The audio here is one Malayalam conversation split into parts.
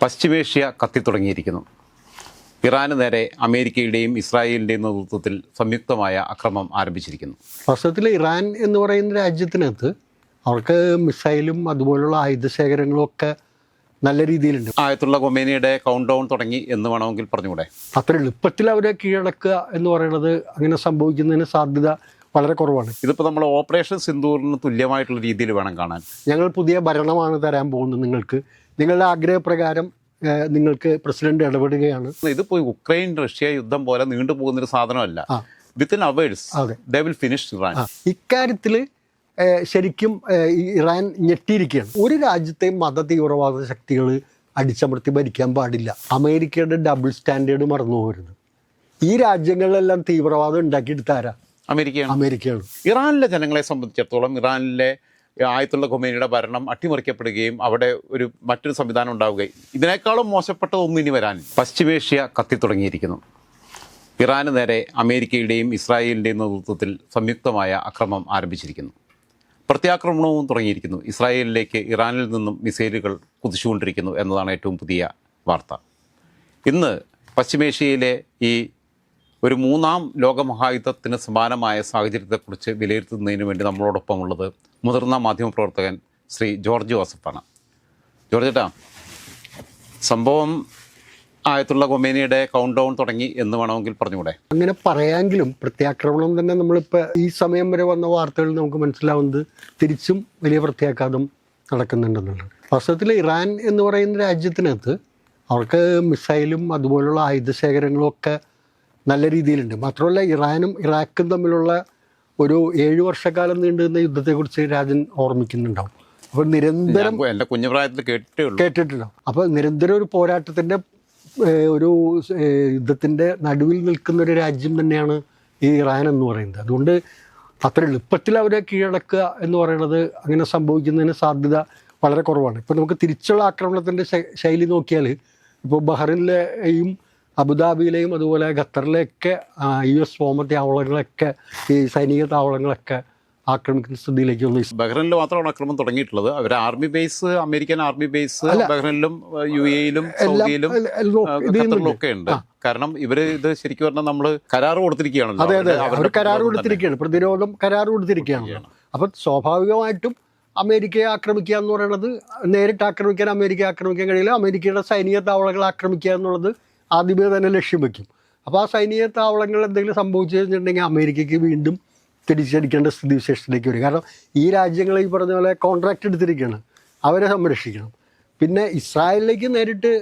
പശ്ചിമേഷ്യ കത്തിത്തുടങ്ങിയിരിക്കുന്നു. ഇറാന് നേരെ അമേരിക്കയുടെയും ഇസ്രായേലിൻ്റെയും നേതൃത്വത്തിൽ സംയുക്തമായ ആക്രമണം ആരംഭിച്ചിരിക്കുന്നു. വാസ്തവത്തിൽ ഇറാൻ എന്ന് പറയുന്ന രാജ്യത്തിനകത്ത് അവർക്ക് മിസൈലും അതുപോലുള്ള ആയുധശേഖരങ്ങളും ഒക്കെ നല്ല രീതിയിലുണ്ട്. ആയത്തുള്ള ഖൊമേനിയുടെ കൗണ്ട് ഡൗൺ തുടങ്ങി എന്ന് വേണമെങ്കിൽ പറഞ്ഞുകൂടെ? അത്ര എളുപ്പത്തിൽ അവരെ കീഴടക്കുക എന്ന് പറയുന്നത് അങ്ങനെ സംഭവിക്കുന്നതിന് സാധ്യത വളരെ കുറവാണ്. ഇതിപ്പോൾ നമ്മൾ ഓപ്പറേഷൻ സിന്ദൂറിന് തുല്യമായിട്ടുള്ള രീതിയിൽ വേണം കാണാൻ. ഞങ്ങൾ പുതിയ ഭരണമാണ് തരാൻ പോകുന്നത് നിങ്ങൾക്ക്, നിങ്ങളുടെ ആഗ്രഹപ്രകാരം നിങ്ങൾക്ക് പ്രസിഡന്റ് ഇടപെടുകയാണ്. ഇതിപ്പോൾ ഉക്രൈൻ റഷ്യ യുദ്ധം പോലെ നീണ്ടുപോകുന്നൊരു സാധനമല്ല. Within hours they will finish Iran. ഇക്കാര്യത്തിൽ ശരിക്കും ഇറാൻ ഞെട്ടിയിരിക്കുകയാണ്. ഒരു രാജ്യത്തെയും മത തീവ്രവാദ ശക്തികൾ അടിച്ചമർത്തി ഭരിക്കാൻ പാടില്ല. അമേരിക്കയുടെ ഡബിൾ സ്റ്റാൻഡേർഡ് മറന്നു പോകരുത്. ഈ രാജ്യങ്ങളിലെല്ലാം തീവ്രവാദം ഉണ്ടാക്കിയെടുത്താരാ? അമേരിക്കയാണ്. ഇറാനിലെ ജനങ്ങളെ സംബന്ധിച്ചിടത്തോളം ഇറാനിലെ ആയത്തുള്ള ഖൊമേനിയുടെ ഭരണം അട്ടിമറിക്കപ്പെടുകയും അവിടെ മറ്റൊരു സംവിധാനം ഉണ്ടാവുകയും ഇതിനേക്കാളും മോശപ്പെട്ടതൊന്നും ഇനി വരാനില്ല. പശ്ചിമേഷ്യ കത്തിത്തുടങ്ങിയിരിക്കുന്നു. ഇറാന് നേരെ അമേരിക്കയുടെയും ഇസ്രായേലിൻ്റെയും നേതൃത്വത്തിൽ സംയുക്തമായ ആക്രമണം ആരംഭിച്ചിരിക്കുന്നു. പ്രത്യാക്രമണവും തുടങ്ങിയിരിക്കുന്നു. ഇസ്രായേലിലേക്ക് ഇറാനിൽ നിന്നും മിസൈലുകൾ കുതിച്ചുകൊണ്ടിരിക്കുന്നു എന്നതാണ് ഏറ്റവും പുതിയ വാർത്ത. ഇന്ന് പശ്ചിമേഷ്യയിലെ ഈ ഒരു മൂന്നാം ലോകമഹായുദ്ധത്തിന് സമാനമായ സാഹചര്യത്തെക്കുറിച്ച് വിലയിരുത്തുന്നതിന് വേണ്ടി നമ്മളോടൊപ്പം ഉള്ളത് മുതിർന്ന മാധ്യമപ്രവർത്തകൻ ശ്രീ ജോർജ് ജോസഫാണ്. ജോർജ് ചേട്ടാ, സംഭവം ആയത്തുള്ള ഖൊമേനിയുടെ കൗണ്ട് ഡൗൺ തുടങ്ങി എന്ന് വേണമെങ്കിൽ പറഞ്ഞുകൂടെ? അങ്ങനെ പറയാമെങ്കിലും പ്രത്യാക്രമണം തന്നെ നമ്മളിപ്പോൾ ഈ സമയം വരെ വന്ന വാർത്തകളിൽ നമുക്ക് മനസ്സിലാവുന്നത് തിരിച്ചും വലിയ പ്രത്യാഘാതം നടക്കുന്നുണ്ടെന്നുള്ളത്. വാസ്തവത്തിൽ ഇറാൻ എന്ന് പറയുന്ന രാജ്യത്തിനകത്ത് അവർക്ക് മിസൈലും അതുപോലുള്ള ആയുധശേഖരങ്ങളും ഒക്കെ നല്ല രീതിയിലുണ്ട്. മാത്രമല്ല ഇറാനും ഇറാഖും തമ്മിലുള്ള ഒരു 7 വർഷക്കാലം നീണ്ടുനിന്ന യുദ്ധത്തെക്കുറിച്ച് രാജൻ ഓർമ്മിക്കുന്നുണ്ടാവും. അപ്പോൾ നിരന്തരം എൻ്റെ കുഞ്ഞുപ്രായത്തിൽ കേട്ടിട്ടുണ്ടാവും. അപ്പോൾ നിരന്തരം ഒരു പോരാട്ടത്തിൻ്റെ ഒരു യുദ്ധത്തിൻ്റെ നടുവിൽ നിൽക്കുന്ന ഒരു രാജ്യം തന്നെയാണ് ഈ ഇറാൻ എന്ന് പറയുന്നത്. അതുകൊണ്ട് അത്ര എളുപ്പത്തിൽ അവരെ കീഴടക്കുക എന്ന് പറയുന്നത് അങ്ങനെ സംഭവിക്കുന്നതിന് സാധ്യത വളരെ കുറവാണ്. ഇപ്പോൾ നമുക്ക് തിരിച്ചുള്ള ആക്രമണത്തിൻ്റെ ശൈലി നോക്കിയാൽ ഇപ്പോൾ ബഹ്റിനിലെയും അബുദാബിയിലെയും അതുപോലെ ഖത്തറിലെയൊക്കെ US വ്യോമ താവളങ്ങളൊക്കെ ഈ സൈനിക താവളങ്ങളൊക്കെ ആക്രമിക്കുന്ന സ്ഥിതിയിലേക്ക് വന്നു. ബഹ്റിനിൽ മാത്രമാണ് ആക്രമണം തുടങ്ങിയിട്ടുള്ളത്. അവർ army base, American army base ബഹ്റിനിലും UAE-യിലും സൗദിയിലും ഖത്തറിലും ഒക്കെ ഉണ്ട്. കാരണം ഇവര് ഇത് ശരിക്കും പറഞ്ഞാൽ നമ്മൾ കരാർ കൊടുത്തിരിക്കുകയാണല്ലോ. അതെ, അവർ കരാർ കൊടുത്തിരിക്കുകയാണ്, പ്രതിരോധം കരാർ കൊടുത്തിരിക്കുകയാണ്. അപ്പം സ്വാഭാവികമായിട്ടും അമേരിക്കയെ ആക്രമിക്കുക എന്ന് പറയുന്നത്, നേരിട്ട് ആക്രമിക്കാൻ അമേരിക്കയെ ആക്രമിക്കാൻ കഴിയില്ല. അമേരിക്കയുടെ സൈനിക താവളങ്ങൾ ആക്രമിക്കുക എന്നുള്ളത് ആദ്യമേ തന്നെ ലക്ഷ്യം വയ്ക്കും. അപ്പോൾ ആ സൈനിക താവളങ്ങൾ എന്തെങ്കിലും സംഭവിച്ചു കഴിഞ്ഞിട്ടുണ്ടെങ്കിൽ അമേരിക്കയ്ക്ക് വീണ്ടും തിരിച്ചടിക്കേണ്ട സ്ഥിതിവിശേഷത്തിലേക്ക് വരും. കാരണം ഈ രാജ്യങ്ങൾ ഈ പറഞ്ഞ പോലെ കോൺട്രാക്റ്റ് എടുത്തിരിക്കുകയാണ്, അവരെ സംരക്ഷിക്കണം. പിന്നെ ഇസ്രായേലിലേക്ക് നേരിട്ട്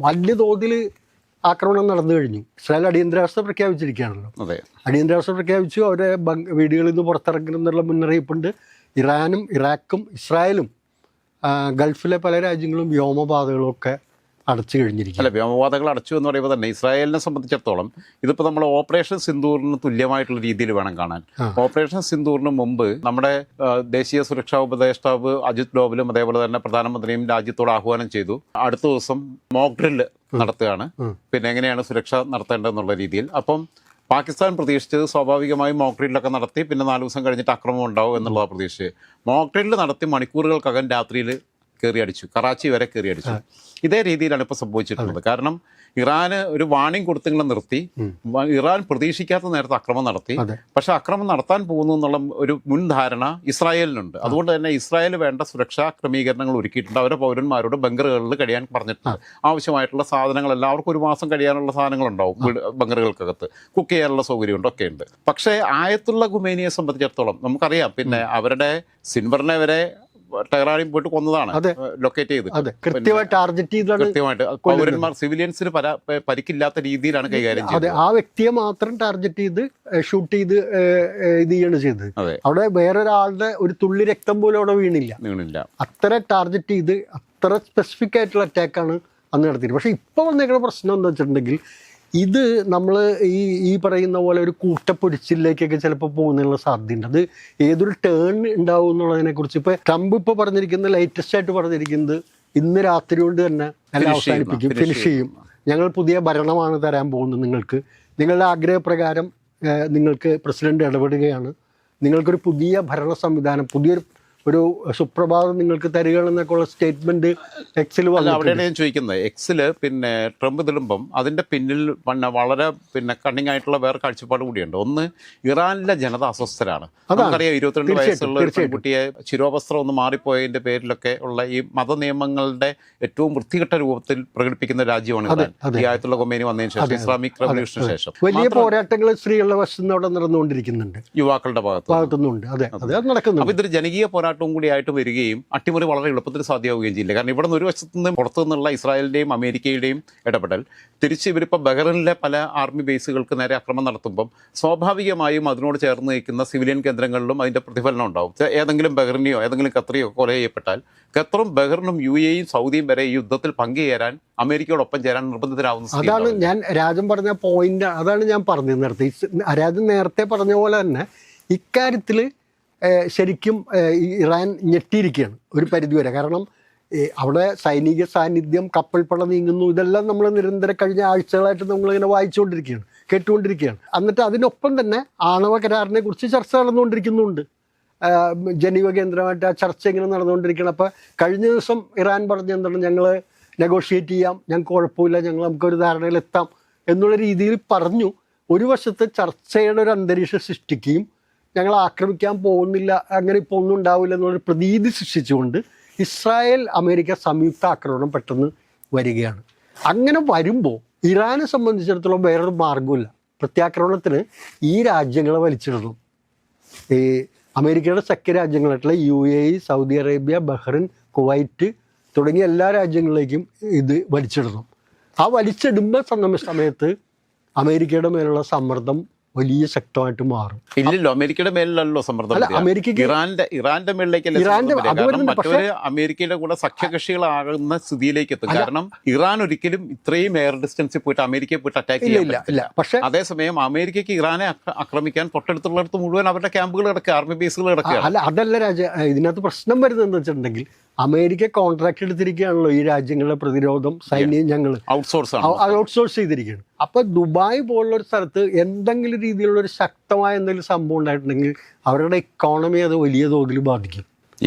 വലിയ തോതിൽ ആക്രമണം നടന്നു കഴിഞ്ഞു. ഇസ്രായേൽ അടിയന്തരാവസ്ഥ പ്രഖ്യാപിച്ചിരിക്കുകയാണല്ലോ. അടിയന്തരാവസ്ഥ പ്രഖ്യാപിച്ചു. അവരെ വീടുകളിൽ നിന്ന് പുറത്തിറങ്ങണമെന്നുള്ള മുന്നറിയിപ്പുണ്ട്. ഇറാനും ഇറാഖും ഇസ്രായേലും ഗൾഫിലെ പല രാജ്യങ്ങളും വ്യോമപാതകളും ഒക്കെ അടച്ചു കഴിഞ്ഞിരിക്കും. അല്ല, വ്യോമപാതകൾ അടച്ചു എന്ന് പറയുമ്പോൾ തന്നെ ഇസ്രായേലിനെ സംബന്ധിച്ചിടത്തോളം ഇതിപ്പോൾ നമ്മൾ ഓപ്പറേഷൻ സിന്ദൂറിന് തുല്യമായിട്ടുള്ള രീതിയിൽ വേണം കാണാൻ. ഓപ്പറേഷൻ സിന്ദൂറിന് മുമ്പ് നമ്മുടെ ദേശീയ സുരക്ഷാ ഉപദേഷ്ടാവ് അജിത് ഡോവലും അതേപോലെ തന്നെ പ്രധാനമന്ത്രിയും രാജ്യത്തോട് ആഹ്വാനം ചെയ്തു. അടുത്ത ദിവസം മോക്ക് ഡ്രില്ല് നടത്തുകയാണ്, പിന്നെ എങ്ങനെയാണ് സുരക്ഷ നടത്തേണ്ടതെന്നുള്ള രീതിയിൽ. അപ്പം പാകിസ്ഥാൻ പ്രതീക്ഷിച്ചത് സ്വാഭാവികമായും മോക്ക് ഡ്രില്ലൊക്കെ നടത്തി പിന്നെ 4 ദിവസം കഴിഞ്ഞിട്ട് ആക്രമണം ഉണ്ടാവും എന്നുള്ളതാണ് പ്രതീക്ഷിച്ചത്. മോക്ക് ഡ്രില്ല് നടത്തി മണിക്കൂറുകൾക്കകം രാത്രിയിൽ കയറി അടിച്ചു, കറാച്ചി വരെ കയറി അടിച്ചു. ഇതേ രീതിയിലാണ് ഇപ്പോൾ സംഭവിച്ചിട്ടുള്ളത്. കാരണം ഇറാന് ഒരു വാണിംഗ് കൊടുത്തിങ്ങനെ നിർത്തി, ഇറാൻ പ്രതീക്ഷിക്കാത്ത നേരത്തെ ആക്രമണം നടത്തി. പക്ഷെ ആക്രമണം നടത്താൻ പോകുന്നു എന്നുള്ള ഒരു മുൻധാരണ ഇസ്രായേലിനുണ്ട്. അതുകൊണ്ട് തന്നെ ഇസ്രായേൽ വേണ്ട സുരക്ഷാ ക്രമീകരണങ്ങൾ ഒരുക്കിയിട്ടുണ്ട്. അവരുടെ പൗരന്മാരോട് ബങ്കറുകളിൽ കഴിയാൻ പറഞ്ഞിട്ടുണ്ട്. ആവശ്യമായിട്ടുള്ള സാധനങ്ങളെല്ലാം അവർക്ക് 1 മാസം കഴിയാനുള്ള സാധനങ്ങളുണ്ടാവും ബങ്കറുകൾക്കകത്ത്, കുക്ക് ചെയ്യാനുള്ള സൗകര്യമുണ്ട്, ഒക്കെ ഉണ്ട്. പക്ഷേ ആയത്തുള്ള ഖൊമേനിയെ സംബന്ധിച്ചിടത്തോളം നമുക്കറിയാം, പിന്നെ അവരുടെ സിൻവറിനെ വരെ ടെഹ്റാനിൽ പോയിട്ട് കൊന്നതാണ്, ലൊക്കേറ്റ് ചെയ്ത് കൃത്യമായിട്ട് പൗരന്മാർ സിവിലിയൻസിന് പരിക്കില്ലാത്ത രീതിയിലാണ് കൈകാര്യം ചെയ്തത്. ആ വ്യക്തിയെ മാത്രം ടാർഗറ്റ് ചെയ്ത് ഷൂട്ട് ചെയ്ത് ഇത് ചെയ്യാണ് ചെയ്തത്. അവിടെ വേറൊരാളുടെ ഒരു തുള്ളി രക്തം പോലും അവിടെ വീണില്ല. അത്ര ടാർഗറ്റ് ചെയ്ത് അത്ര സ്പെസിഫിക് ആയിട്ടുള്ള അറ്റാക്കാണ് അന്ന് നടത്തിയത്. പക്ഷെ ഇപ്പോൾ വന്നേക്കുന്ന പ്രശ്നം എന്താ വെച്ചിട്ടുണ്ടെങ്കിൽ ഇത് നമ്മൾ ഈ പറയുന്ന പോലെ ഒരു കൂട്ടപ്പൊരിച്ചിലേക്കൊക്കെ ചിലപ്പോൾ പോകുന്നതിനുള്ള സാധ്യതയുണ്ട്. അത് ഏതൊരു ടേൺ ഉണ്ടാവും എന്നുള്ളതിനെക്കുറിച്ച് ഇപ്പോൾ ട്രംപ് ഇപ്പോൾ പറഞ്ഞിരിക്കുന്നത്, ലേറ്റസ്റ്റ് ആയിട്ട് പറഞ്ഞിരിക്കുന്നത്, ഇന്ന് രാത്രി കൊണ്ട് തന്നെ എല്ലാം അവസാനിപ്പിക്കും, ഫിനിഷ് ചെയ്യും. ഞങ്ങൾ പുതിയ ഭരണമാണ് തരാൻ പോകുന്നത് നിങ്ങൾക്ക്, നിങ്ങളുടെ ആഗ്രഹപ്രകാരം നിങ്ങൾക്ക് പ്രസിഡന്റ് ഇടപെടുകയാണ്, നിങ്ങൾക്കൊരു പുതിയ ഭരണ സംവിധാനം, പുതിയൊരു ഒരു സുപ്രഭാതം നിങ്ങൾക്ക് തരികയാണെന്നൊക്കെ ഉള്ള സ്റ്റേറ്റ്മെന്റ് എക്സിൽ അല്ല, വന്നു. അവിടെയാണ് ഞാൻ ചോദിക്കുന്നത്. എക്സില് പിന്നെ ട്രംപ് ഇതിലുമ്പം അതിന്റെ പിന്നിൽ വളരെ കണ്ണിങ് ആയിട്ടുള്ള വേറെ കാഴ്ചപ്പാട് കൂടിയുണ്ട്. ഒന്ന്, ഇറാനിലെ ജനത അസ്വസ്ഥരാണ്. നമുക്കറിയാം 22 വയസ്സുള്ള ഒരു പെൺകുട്ടിയെ ശിരോവസ്ത്രം ഒന്ന് മാറിപ്പോയതിന്റെ പേരിലൊക്കെ ഉള്ള ഈ മതനിയമങ്ങളുടെ ഏറ്റവും വൃത്തികെട്ട രൂപത്തിൽ പ്രകടിപ്പിക്കുന്ന രാജ്യമാണ് ഇറാൻ. ഈ ആയത്തുള്ള കൊമേനി വന്നതിന് ശേഷം, ഇസ്ലാമിക് റവല്യൂഷന് ശേഷം വലിയ പോരാട്ടങ്ങൾ സ്ത്രീകളുടെ വശത്ത് അവിടെ നടന്നുകൊണ്ടിരിക്കുന്നുണ്ട്, യുവാക്കളുടെ ഭാഗത്തുനിന്നുണ്ട്. അതെ, അത് നടക്കുന്നു. അപ്പൊ ഇതൊരു ജനകീയ പോരാട്ടവും കൂടി ആയിട്ട് വരികയും അട്ടിമറി വളരെ എളുപ്പത്തിൽ സാധ്യമാവുകയും ചെയ്യില്ല. കാരണം ഇവിടെ നിന്ന് ഒരു വശത്തു നിന്നും പുറത്തു നിന്നുള്ള ഇസ്രായേലിന്റെയും അമേരിക്കയുടെയും ഇടപെടൽ തിരിച്ച് ഇവരിപ്പോൾ ബഹ്റിനിലെ പല ആർമി ബേസുകൾക്ക് നേരെ ആക്രമണം നടത്തുമ്പം സ്വാഭാവികമായും അതിനോട് ചേർന്ന് നിൽക്കുന്ന സിവിലിയൻ കേന്ദ്രങ്ങളിലും അതിന്റെ പ്രതിഫലനം ഉണ്ടാവും. ഏതെങ്കിലും ബഹ്റിനെയോ ഏതെങ്കിലും ഖത്തറിയോ കൊല ചെയ്യപ്പെട്ടാൽ ഖത്തറും ബഹ്റിനും UAE-യും സൗദിയും വരെ ഈ യുദ്ധത്തിൽ പങ്കുചേരാൻ, അമേരിക്കയോടൊപ്പം ചേരാൻ നിർബന്ധിതരാകുന്ന. അതാണ് ഞാൻ രാജൻ പറഞ്ഞ പോയിന്റ്, അതാണ് ഞാൻ പറഞ്ഞത് നേരത്തെ. രാജൻ നേരത്തെ പറഞ്ഞ പോലെ തന്നെ ഇക്കാര്യത്തിൽ ശരിക്കും ഇറാൻ ഞെട്ടിയിരിക്കുകയാണ് ഒരു പരിധിവരെ. കാരണം അവിടെ സൈനിക സാന്നിധ്യം, കപ്പൽപ്പട നീങ്ങുന്നു, ഇതെല്ലാം നമ്മൾ നിരന്തരം കഴിഞ്ഞ ആഴ്ചകളായിട്ട് നമ്മളിങ്ങനെ വായിച്ചുകൊണ്ടിരിക്കുകയാണ്, കേട്ടുകൊണ്ടിരിക്കുകയാണ്. എന്നിട്ട് അതിനൊപ്പം തന്നെ ആണവ കരാറിനെ കുറിച്ച് ചർച്ച നടന്നുകൊണ്ടിരിക്കുന്നുണ്ട്. ജനീവ കേന്ദ്രമായിട്ട് ആ ചർച്ച ഇങ്ങനെ നടന്നുകൊണ്ടിരിക്കുകയാണ്. അപ്പോൾ കഴിഞ്ഞ ദിവസം ഇറാൻ പറഞ്ഞ എന്താണ്, ഞങ്ങൾ നെഗോഷിയേറ്റ് ചെയ്യാം, ഞങ്ങൾക്ക് കുഴപ്പമില്ല, നമുക്കൊരു ധാരണയിലെത്താം എന്നുള്ള രീതിയിൽ പറഞ്ഞു. ഒരു വശത്ത് ചർച്ചയുടെ ഒരു അന്തരീക്ഷം സൃഷ്ടിക്കുകയും ഞങ്ങൾ ആക്രമിക്കാൻ പോകുന്നില്ല, അങ്ങനെ ഇപ്പോൾ ഒന്നും ഉണ്ടാവില്ല എന്നുള്ളൊരു പ്രതീതി സൃഷ്ടിച്ചുകൊണ്ട് ഇസ്രായേൽ അമേരിക്ക സംയുക്ത ആക്രമണം പെട്ടെന്ന് വരികയാണ്. അങ്ങനെ വരുമ്പോൾ ഇറാനെ സംബന്ധിച്ചിടത്തോളം വേറൊരു മാർഗമില്ല. പ്രത്യാക്രമണത്തിന് ഈ രാജ്യങ്ങളെ വലിച്ചിടണം. ഈ അമേരിക്കയുടെ സഖ്യ രാജ്യങ്ങളായിട്ടുള്ള UAE, Saudi Arabia, Bahrain, Kuwait തുടങ്ങിയ എല്ലാ രാജ്യങ്ങളിലേക്കും ഇത് വലിച്ചിടണം. ആ വലിച്ചിടുമ്പോൾ സമയത്ത് അമേരിക്കയുടെ മേലുള്ള സമ്മർദ്ദം വലിയ ശക്തമായിട്ട് മാറും. ഇല്ലല്ലോ, അമേരിക്കയുടെ മേലിലല്ലോ സമ്മർദ്ദം. അമേരിക്കയ്ക്ക് ഇറാന്റെ മേളിലേക്കല്ലേ മറ്റൊരു അമേരിക്കയുടെ കൂടെ സഖ്യകക്ഷികളാകുന്ന സ്ഥിതിയിലേക്ക് എത്തും. കാരണം ഇറാൻ ഒരിക്കലും ഇത്രയും എയർ ഡിസ്റ്റൻസിൽ പോയിട്ട് അമേരിക്കയെ പോയിട്ട് അറ്റാക്ക് ചെയ്യില്ല. പക്ഷേ അതേസമയം അമേരിക്കയ്ക്ക് ഇറാനെ ആക്രമിക്കാൻ തൊട്ടടുത്തുള്ളിടത്ത് മുഴുവൻ അവരുടെ ക്യാമ്പുകൾ കിടക്കുക, ആർമി ബേസുകൾ കിടക്കുക. അല്ല, അതല്ല ഇതിനകത്ത് പ്രശ്നം വരുന്നതെന്ന് വെച്ചിട്ടുണ്ടെങ്കിൽ അമേരിക്ക കോൺട്രാക്ട് എടുത്തിരിക്കുകയാണല്ലോ ഈ രാജ്യങ്ങളുടെ പ്രതിരോധം, സൈന്യം ഞങ്ങൾ ഔട്ട്സോഴ്സ് ചെയ്തിരിക്കുകയാണ്. അപ്പോൾ ദുബായ് പോലുള്ള ഒരു സ്ഥലത്ത് എന്തെങ്കിലും രീതിയിലുള്ള ഒരു ശക്തമായ എന്തെങ്കിലും സംഭവം ഉണ്ടായിട്ടുണ്ടെങ്കിൽ അവരുടെ ഇക്കോണമി അത് വലിയ തോതിൽ ബാധിക്കും.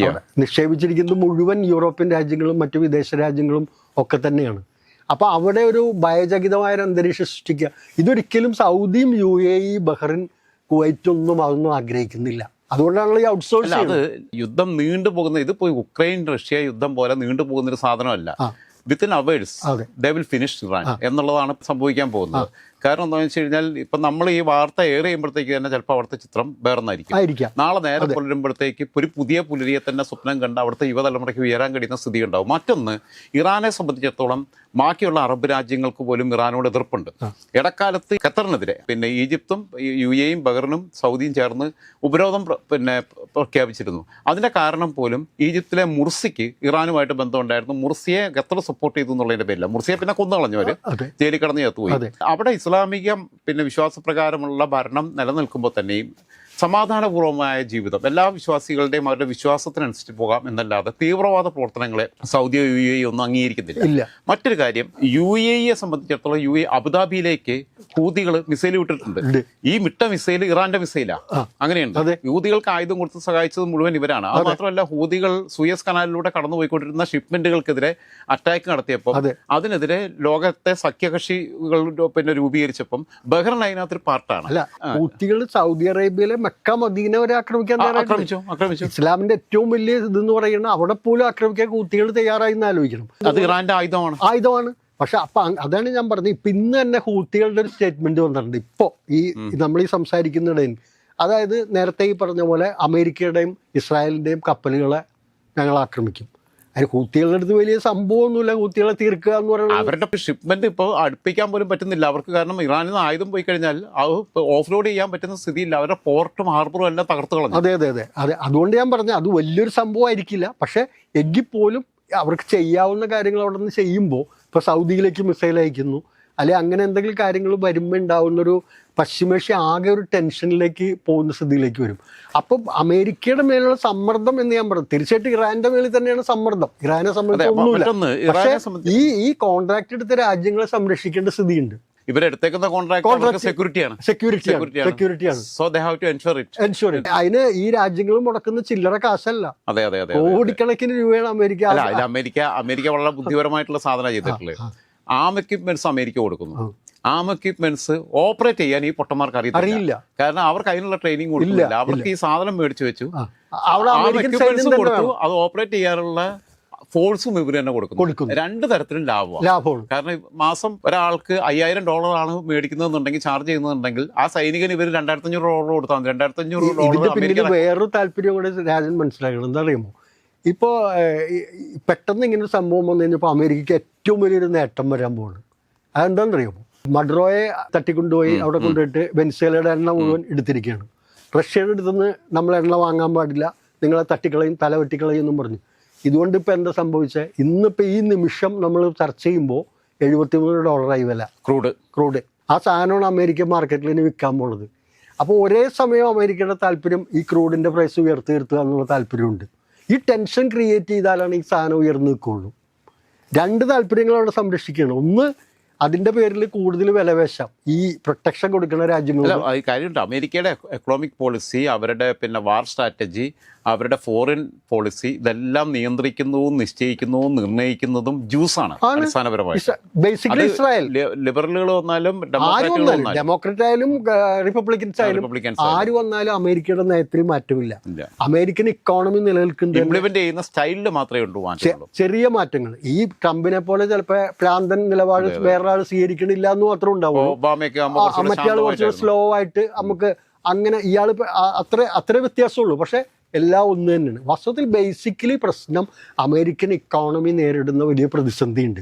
നിക്ഷേപിച്ചിരിക്കുന്നത് മുഴുവൻ യൂറോപ്യൻ രാജ്യങ്ങളും മറ്റു വിദേശ രാജ്യങ്ങളും ഒക്കെ തന്നെയാണ്. അപ്പോൾ അവിടെ ഒരു ഭയചകിതമായ ഒരു അന്തരീക്ഷം സൃഷ്ടിക്കുക, ഇതൊരിക്കലും സൗദിയും UAE, ബഹ്റിൻ, കുവൈറ്റൊന്നും അതൊന്നും ആഗ്രഹിക്കുന്നില്ല. അതുകൊണ്ടാണല്ലോ ഈ ഔട്ട്സോഴ്സ്. അത് യുദ്ധം നീണ്ടുപോകുന്ന, ഇതിപ്പോ ഉക്രൈൻ റഷ്യ യുദ്ധം പോലെ നീണ്ടുപോകുന്ന ഒരു സാധനമല്ല. Within hours they will finish Iran എന്നുള്ളതാണ് സംഭവിക്കാൻ പോകുന്നത്. കാരണം എന്താണെന്ന് വെച്ച് കഴിഞ്ഞാൽ ഇപ്പം നമ്മൾ ഈ വാർത്ത ഏറെ ചെയ്യുമ്പോഴത്തേക്ക് തന്നെ ചിലപ്പോൾ അവിടുത്തെ ചിത്രം വേറൊന്നായിരിക്കും. നാളെ നേരെ പുലരുമ്പോഴത്തേക്ക് ഒരു പുതിയ പുലരിയെ തന്നെ സ്വപ്നം കണ്ട് അവിടുത്തെ യുവതലമുറയ്ക്ക് ഉയരാൻ കഴിയുന്ന സ്ഥിതി ഉണ്ടാവും. മറ്റൊന്ന്, ഇറാനെ സംബന്ധിച്ചിടത്തോളം ബാക്കിയുള്ള അറബ് രാജ്യങ്ങൾക്ക് പോലും ഇറാനോട് എതിർപ്പുണ്ട്. ഇടക്കാലത്ത് ഖത്തറിനെതിരെ പിന്നെ ഈജിപ്തും UAE-യും ബഹ്റിനും സൗദിയും ചേർന്ന് ഉപരോധം പ്രഖ്യാപിച്ചിരുന്നു. അതിൻ്റെ കാരണം പോലും ഈജിപ്തിലെ മുർസിക്ക് ഇറാനുമായിട്ട് ബന്ധമുണ്ടായിരുന്നു. മുർസിയെ ഖത്തർ സപ്പോർട്ട് ചെയ്തു എന്നുള്ളതിൻ്റെ പേരില്ല. മുർസിയെ പിന്നെ കൊന്നു കളഞ്ഞവർ ജയിലിൽ കിടന്ന് ചേർത്തുപോയി. അവിടെ ഇസ്ലാമിക വിശ്വാസപ്രകാരമുള്ള ഭരണം നിലനിൽക്കുമ്പോൾ തന്നെയും സമാധാനപൂർവമായ ജീവിതം എല്ലാ വിശ്വാസികളുടെയും അവരുടെ വിശ്വാസത്തിനനുസരിച്ച് പോകാം എന്നല്ലാതെ തീവ്രവാദ പ്രവർത്തനങ്ങളെ സൗദിയോ UAE ഒന്നും അംഗീകരിക്കുന്നില്ല. മറ്റൊരു കാര്യം, UAE-യെ സംബന്ധിച്ചിടത്തോളം UAE അബുദാബിയിലേക്ക് ഹൂതികൾ മിസൈൽ വിട്ടിട്ടുണ്ട്. ഈ വിട്ട മിസൈൽ ഇറാന്റെ മിസൈലാ. അങ്ങനെയുണ്ട്. ഹൂതികൾക്ക് ആയുധം കൊടുത്ത് സഹായിച്ചത് മുഴുവൻ ഇവരാണ്. അത് മാത്രമല്ല, ഹൂതികൾ സൂയസ് കനാലിലൂടെ കടന്നുപോയിക്കൊണ്ടിരുന്ന ഷിപ്മെന്റുകൾക്കെതിരെ അറ്റാക്ക് നടത്തിയപ്പോൾ അതിനെതിരെ ലോകത്തെ സഖ്യകക്ഷികൾ പിന്നെ രൂപീകരിച്ചപ്പം ബഹ്റിൻ അതിനകത്തൊരു പാർട്ടാണ്. ഹൂതികൾ സൗദി അറേബ്യയിലെ മക്ക മദീന വരെ ആക്രമിച്ചു. ഇസ്ലാമിന്റെ ഏറ്റവും വലിയ ഇതെന്ന് പറയുന്നത് അവിടെ പോലും ആക്രമിക്കാൻ ഹൂതികൾ തയ്യാറായി എന്ന് ആലോചിക്കണം. അത് ഇറാന്റെ ആയുധമാണ്. പക്ഷെ അപ്പൊ അതാണ് ഞാൻ പറഞ്ഞത്. ഇപ്പൊ ഇന്ന് തന്നെ ഹൂതികളുടെ ഒരു സ്റ്റേറ്റ്മെന്റ് വന്നിട്ടുണ്ട്. ഇപ്പോൾ നമ്മൾ ഈ സംസാരിക്കുന്നിടയിൽ, അതായത് നേരത്തെ ഈ പറഞ്ഞ പോലെ അമേരിക്കയുടെയും ഇസ്രായേലിന്റെയും കപ്പലുകളെ ഞങ്ങൾ ആക്രമിക്കും. അതിന് ഹൂത്തികളുടെ അടുത്ത് വലിയ സംഭവമൊന്നുമില്ല. ഹൂത്തികളെ തീർക്കുക എന്ന് പറയുന്നത് അവരുടെ ഷിപ്മെന്റ് ഇപ്പോൾ അടുപ്പിക്കാൻ പോലും പറ്റുന്നില്ല അവർക്ക്. കാരണം ഇറാനിൽ നിന്ന് ആയുധം പോയി കഴിഞ്ഞാൽ അത് ഓഫ് ലോഡ് ചെയ്യാൻ പറ്റുന്ന സ്ഥിതിയില്ല. അവരുടെ പോർട്ടും ഹാർബറും എല്ലാം തകർത്ത് കളഞ്ഞു. അതെ. അതുകൊണ്ട് ഞാൻ പറഞ്ഞ അത് വലിയൊരു സംഭവമായിരിക്കില്ല. പക്ഷെ എങ്കിൽ പോലും അവർക്ക് ചെയ്യാവുന്ന കാര്യങ്ങൾ അവിടെ നിന്ന് ചെയ്യുമ്പോൾ, ഇപ്പോൾ സൗദിയിലേക്ക് മിസൈൽ അയക്കുന്നു, അല്ലെങ്കിൽ അങ്ങനെ എന്തെങ്കിലും കാര്യങ്ങൾ വരുമ്പോൾ ഉണ്ടാവുന്നൊരു പശ്ചിമേഷ്യ ആകെ ഒരു ടെൻഷനിലേക്ക് പോകുന്ന സ്ഥിതിയിലേക്ക് വരും. അപ്പം അമേരിക്കയുടെ മേലുള്ള സമ്മർദ്ദം എന്ന് ഞാൻ പറഞ്ഞു, തീർച്ചയായിട്ടും ഇറാന്റെ മേളിൽ തന്നെയാണ് സമ്മർദ്ദം. ഇറാനെ സംബന്ധിച്ച് ഒന്നുമില്ല. പക്ഷേ ഈ കോൺട്രാക്ട് എടുത്ത രാജ്യങ്ങളെ സംരക്ഷിക്കേണ്ട സ്ഥിതിയുണ്ട്. ഇവരെടുത്തേക്കുന്ന കോൺട്രാക്ട് സെക്യൂരിറ്റിയാണ്. സെക്യൂരിറ്റിയാണ്. So they have to ensure it. അതിന് ഈ രാജ്യങ്ങൾ മുടക്കുന്ന ചില്ലറ കാശല്ല, അതെ അതെ അതെ, കോടിക്കണക്കിന് രൂപയാണ് അമേരിക്ക. അല്ല അതിൽ അമേരിക്ക വളരെ ബുദ്ധിപരമായിട്ടുള്ള സാധനം ചെയ്തിട്ടുള്ളത്. ആം എക്യുപ്മെന്റ്സ് അമേരിക്ക കൊടുക്കുന്നു. ആം എക്യുപ്മെന്റ്സ് ഓപ്പറേറ്റ് ചെയ്യാൻ ഈ പൊട്ടന്മാർക്ക് അറിയില്ല. കാരണം അവർക്ക് അതിനുള്ള ട്രെയിനിങ് കൊടുക്കില്ല. അവർക്ക് ഈ സാധനം മേടിച്ചു വെച്ചു, ആം എക്യുപ്മെന്റ്സ് കൊടുത്തു, അത് ഓപ്പറേറ്റ് ചെയ്യാനുള്ള ഫോഴ്സും ഇവർ തന്നെ കൊടുക്കുന്നു. രണ്ട് തരത്തിലും ലാഭമാണ്. കാരണം മാസം ഒരാൾക്ക് $5000 മേടിക്കുന്നതെന്നുണ്ടെങ്കിൽ, ചാർജ് ചെയ്യുന്നുണ്ടെങ്കിൽ, ആ സൈനികന് ഇവർ $2500 കൊടുത്താൽ മതി. $2500 വേറൊരു താല്പര്യം കൂടെ രാജ്യം മനസ്സിലാക്കണം. എന്താ അറിയുമോ, ഇപ്പോ പെട്ടെന്ന് ഇങ്ങനെ ഒരു സംഭവം വന്നു കഴിഞ്ഞപ്പോൾ അമേരിക്കയ്ക്ക് ഏറ്റവും വലിയൊരു നേട്ടം വരാൻ പോകുന്നു. അതെന്താണെന്ന് അറിയുമോ, മഡ്രോയെ തട്ടിക്കൊണ്ടുപോയി അവിടെ കൊണ്ടുപോയിട്ട് വെനിസ്വേലയുടെ എണ്ണ മുഴുവൻ എടുത്തിരിക്കുകയാണ്. റഷ്യയുടെ അടുത്തുനിന്ന് നമ്മൾ എണ്ണ വാങ്ങാൻ പാടില്ല, നിങ്ങളെ തട്ടിക്കളയും, തല വെട്ടിക്കളയും എന്നും പറഞ്ഞു. ഇതുകൊണ്ട് ഇപ്പോൾ എന്താ സംഭവിച്ചത്, ഇന്നിപ്പോൾ ഈ നിമിഷം നമ്മൾ ചർച്ച ചെയ്യുമ്പോൾ $73 വില ക്രൂഡ്. ആ സാധനമാണ് അമേരിക്കൻ മാർക്കറ്റിൽ ഇനി വിൽക്കാൻ പോകുന്നത്. അപ്പോൾ ഒരേ സമയം അമേരിക്കയുടെ താല്പര്യം ഈ ക്രൂഡിൻ്റെ പ്രൈസ് ഉയർത്തി നിർത്തുക എന്നുള്ള താല്പര്യമുണ്ട്. ഈ ടെൻഷൻ ക്രിയേറ്റ് ചെയ്താലാണ് ഈ സാധനം ഉയർന്നു നിൽക്കുകയുള്ളൂ. രണ്ട് താല്പര്യങ്ങൾ അവിടെ സംരക്ഷിക്കുകയാണ്. ഒന്ന്, അതിൻ്റെ പേരിൽ കൂടുതൽ വിലവേശം ഈ പ്രൊട്ടക്ഷൻ കൊടുക്കുന്ന രാജ്യങ്ങൾ. കാര്യമുണ്ട്. അമേരിക്കയുടെ എക്കണോമിക് പോളിസി, അവരുടെ വാർ സ്ട്രാറ്റജി, അവരുടെ ഫോറിൻ പോളിസി, ഇതെല്ലാം നിയന്ത്രിക്കുന്നതും നിശ്ചയിക്കുന്നതും നിർണ്ണയിക്കുന്നതും ജ്യൂസാണ് അടിസ്ഥാനപരമായിട്ട്. ബേസിക്കലി ഇസ്രായേൽ ലിബറലുകൾ വന്നാലും ഡെമോക്രാറ്റ് ആയാലും റിപ്പബ്ലിക്കൻസ് ആയാലും ആര് വന്നാലും അമേരിക്കയുടെ നയത്തിൽ മാറ്റമില്ല. അമേരിക്കൻ ഇക്കോണമി നിലനിൽക്കുന്നത് ഇംപ്ലിമെന്റ് ചെയ്യുന്ന സ്റ്റൈലിൽ മാത്രമേ ഉള്ളൂ ചെറിയ മാറ്റങ്ങൾ. ഈ ട്രംപിനെ പോലെ ചിലപ്പോൾ പ്രാന്തൻ നിലപാട് വേറൊരാൾ സ്വീകരിക്കണില്ല എന്ന് മാത്രം ഉണ്ടാവും. മറ്റേ കുറച്ച് സ്ലോ ആയിട്ട് നമുക്ക് അങ്ങനെ ഇയാൾ അത്ര വ്യത്യാസമുള്ളൂ. പക്ഷെ എല്ലാം ഒന്ന് തന്നെയാണ്. വാസ്തവത്തിൽ ബേസിക്കലി പ്രശ്നം അമേരിക്കൻ ഇക്കോണമി നേരിടുന്ന വലിയ പ്രതിസന്ധി ഉണ്ട്.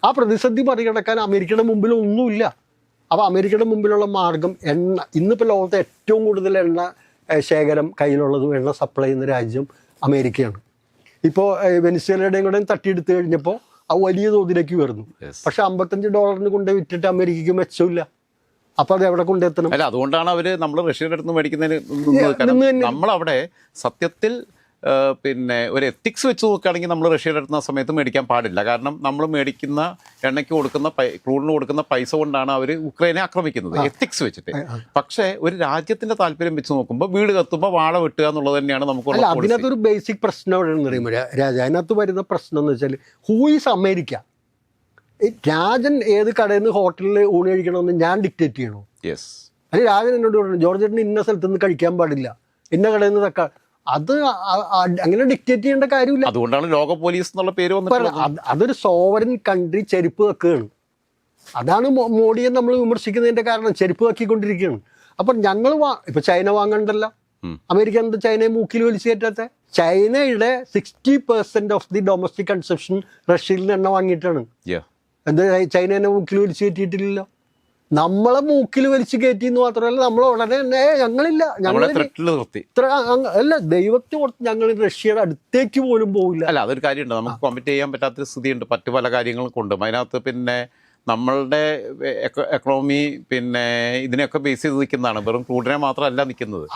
ആ പ്രതിസന്ധി മറികടക്കാൻ അമേരിക്കയുടെ മുമ്പിൽ ഒന്നുമില്ല. അപ്പോൾ അമേരിക്കയുടെ മുമ്പിലുള്ള മാർഗം എണ്ണ. ഇന്നിപ്പോൾ ലോകത്തെ ഏറ്റവും കൂടുതൽ എണ്ണ ശേഖരം കയ്യിലുള്ളതും എണ്ണ സപ്ലൈ ചെയ്യുന്ന രാജ്യം അമേരിക്കയാണ്. ഇപ്പോൾ വെനിസ്വേലയുടെയും കൂടെ തട്ടിയെടുത്ത് കഴിഞ്ഞപ്പോൾ അത് വലിയ തോതിലേക്ക് വരുന്നു. പക്ഷെ $55 കൊണ്ട് വിറ്റിട്ട് അമേരിക്കയ്ക്ക് മെച്ചമില്ല. അപ്പൊ അത് എവിടെ കൊണ്ടെത്തണം? അല്ല, അതുകൊണ്ടാണ് അവര് നമ്മൾ റഷ്യയുടെ അടുത്ത് മേടിക്കുന്നതിന് നമ്മളവിടെ സത്യത്തിൽ ഒരു എത്തിക്സ് വെച്ച് നോക്കുകയാണെങ്കിൽ നമ്മൾ റഷ്യയുടെ അടുത്ത് ആ സമയത്ത് മേടിക്കാൻ പാടില്ല. കാരണം നമ്മൾ മേടിക്കുന്ന എണ്ണയ്ക്ക് കൊടുക്കുന്ന ക്രൂഡിന് കൊടുക്കുന്ന പൈസ കൊണ്ടാണ് അവർ ഉക്രൈനെ ആക്രമിക്കുന്നത്, എത്തിക്സ് വെച്ചിട്ട്. പക്ഷേ ഒരു രാജ്യത്തിന്റെ താല്പര്യം വെച്ച് നോക്കുമ്പോൾ വീട് കത്തുമ്പോൾ വാഴ വെട്ടുക എന്നുള്ളത് തന്നെയാണ് നമുക്ക്. അതിനകത്തൊരു ബേസിക് പ്രശ്നം എവിടെയെന്ന് പറയുമ്പോൾ രാജ, അതിനകത്ത് വരുന്ന പ്രശ്നം എന്ന് വെച്ചാൽ ഹൂ ഈസ് അമേരിക്ക? രാജൻ ഏത് കടയിൽ നിന്ന് ഹോട്ടലിൽ ഊണ് കഴിക്കണമെന്ന് ഞാൻ ഡിക്റ്റേറ്റ് ചെയ്യണോ? അല്ലെ രാജൻ എന്നോട് പറഞ്ഞു ജോർജേട്ടന് ഇന്ന സ്ഥലത്ത് നിന്ന് കഴിക്കാൻ പാടില്ല, ഇന്ന കടയിൽ നിന്ന് അത് അങ്ങനെ ഡിക്റ്റേറ്റ് ചെയ്യേണ്ട കാര്യമില്ല. അതുകൊണ്ടാണ് ലോക പോലീസ് എന്നുള്ള പേര് വന്നത്. അതൊരു സോവറിൻ കൺട്രി ചെരുപ്പ് വെക്കുകയാണ്. അതാണ് മോഡിയെ നമ്മൾ വിമർശിക്കുന്നതിന്റെ കാരണം. ചെരുപ്പ് വെക്കിക്കൊണ്ടിരിക്കുകയാണ്. അപ്പം ഞങ്ങൾ ഇപ്പൊ ചൈന വാങ്ങണ്ടല്ല, അമേരിക്ക എന്താ ചൈനയെ മൂക്കിൽ വലിച്ചു കയറ്റാത്ത? ചൈനയുടെ 60% ഓഫ് ദി ഡൊമസ്റ്റിക് കൺസപ്ഷൻ റഷ്യയിൽ നിന്ന് എണ്ണ വാങ്ങിയിട്ടാണ്. എന്താ ചൈന എന്നെ മൂക്കിൽ വലിച്ചു കയറ്റിയിട്ടില്ലല്ലോ. നമ്മളെ മൂക്കിൽ വലിച്ചു കയറ്റി എന്ന് മാത്രമല്ല, നമ്മൾ ഉടനെ തന്നെ ഞങ്ങളില്ല, അല്ല ദൈവത്തെ ഓർത്ത് ഞങ്ങൾ റഷ്യയുടെ അടുത്തേക്ക് പോലും പോകില്ല. അല്ല, അതൊരു കാര്യമുണ്ട്. നമുക്ക് കോമ്പറ്റ് ചെയ്യാൻ പറ്റാത്തൊരു സ്ഥിതിയുണ്ട് മറ്റു പല കാര്യങ്ങളും കൊണ്ടും. അതിനകത്ത് നമ്മളുടെ എക്കണോമി ഇതിനെയൊക്കെ ബേസ് ചെയ്ത് നിൽക്കുന്നതാണ്. വെറും ക്രൂഡിനെ മാത്രമല്ല നിൽക്കുന്നത്.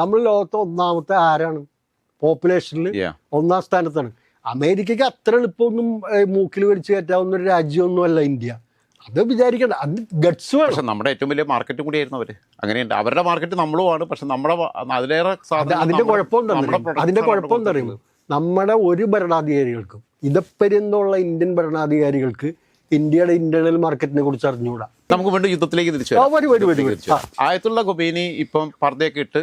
നമ്മൾ ലോകത്തെ ഒന്നാമത്തെ ആരാണ്? പോപ്പുലേഷനിൽ 1-ാം സ്ഥാനത്താണ്. അമേരിക്കയ്ക്ക് അത്ര എളുപ്പമൊന്നും മൂക്കിൽ വലിച്ചു കയറ്റാവുന്ന ഒരു രാജ്യമൊന്നുമല്ല ഇന്ത്യ. അത് വിചാരിക്കണ്ട, അത് ഗട്സ് വേണം. പക്ഷെ നമ്മുടെ ഏറ്റവും വലിയ മാർക്കറ്റും കൂടിയായിരുന്നു അവര്. അങ്ങനെയുണ്ട്, അവരുടെ മാർക്കറ്റ് നമ്മളുമാണ്. പക്ഷെ നമ്മുടെ അതിലേറെ അതിന്റെ കുഴപ്പം എന്താ അറിയുമോ, നമ്മുടെ ഒരു ഭരണാധികാരികൾക്കും ഇതപ്പര്യന്തമുള്ള ഇന്ത്യൻ ഭരണാധികാരികൾക്ക് ഇന്ത്യയുടെ ഇന്റേണൽ മാർക്കറ്റിനെ കുറിച്ച് അറിഞ്ഞുകൂടാ. നമുക്ക് വീണ്ടും യുദ്ധത്തിലേക്ക് തിരിച്ചു ആയത്തുള്ള ഖൊമേനി ഇപ്പം പർദ്ദയൊക്കെ ഇട്ട്